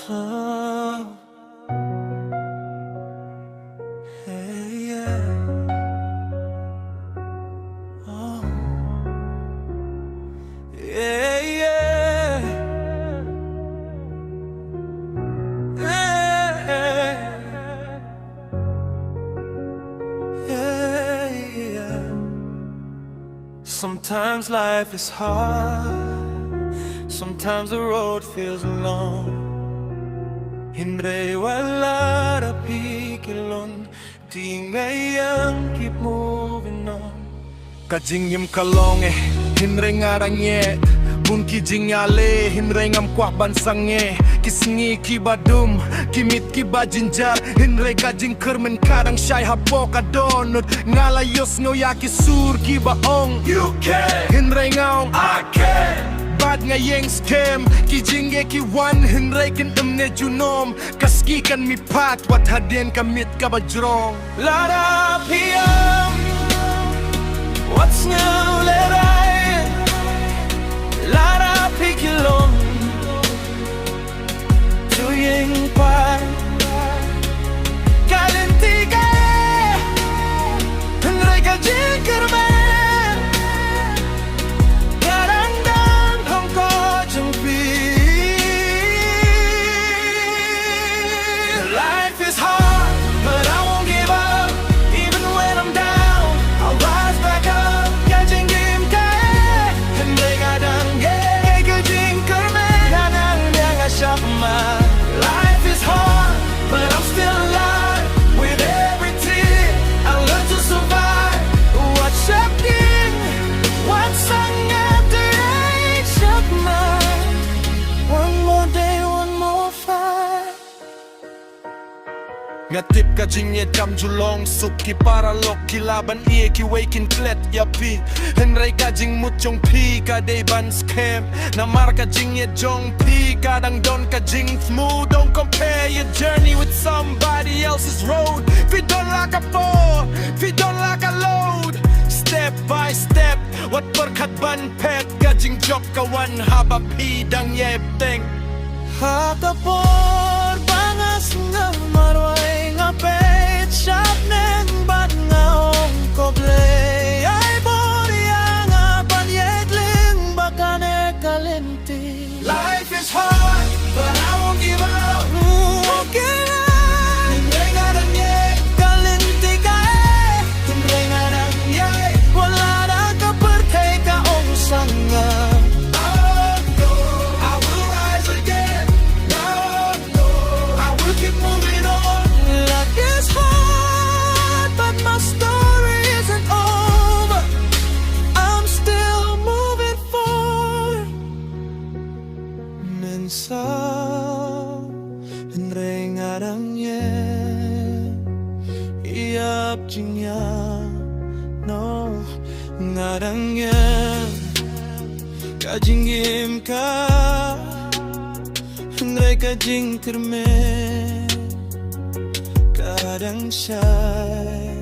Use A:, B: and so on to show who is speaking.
A: Oh, hey, yeah. Oh, yeah, yeah. Yeah, yeah. Sometimes life is hard, sometimes the road feels long. Hindi wala rapi kilon, di ngayang keep moving on.
B: Jingim Ka Long hinre ngaranye bun ki jingale hinre ngam kwa bansangye kisngi ki badum kimit ki bajinjar hinre ka jingker men karang syai hapo ka donut ngalayos ngoya ki sur ki baong
A: You can,
B: hinre ngaong
A: I can.
B: bad ngayeng scam ki jinge ki wan hinre kin emne junom kaski kan mi pat wat hadien kamit ka bajrong
A: Lara PM, what's new, let I Lara Pikilon Jingim Pa Kalintiga Henry ka jingkerman Karangdan hong ko jengpi Life is hard, but I won't give up. Even when I'm down, I'll rise back up. Jingim Ka Henry ka dangge Ka jingkerman Kanang yang asyakma. Life is hard, but I'm still alive. With every tear, I learn to survive. What's happening? What's after age of mine? One more day, one more fight.
B: ngatip ka jingye kam julong sup ki para lok ki laban ie ki wakin klet yapi henry ka jing mutjong pi ka day ban scam na mar ka jingye jong pi kadang don ka jing smooth. Don't compare your journey with somebody else's road. Fi don't like a fall, fi don't like a load. Step by step wat berkat ban pet ka jing job ka wan haba pi dang yep teng
A: Hakapor bangas nga marway nga pet shop neng bat nga ong koble ay boria nga panyetling bakane kalenti. Life is hard, but I won't give up. Okay. Hindi nga danye kalenti ka hindi nga danye wala na kaperte ka ong sanga. Sao Henry ngarangye iap jingya no ngarangye ka jingim ka Henry ka jingkerme kadang syai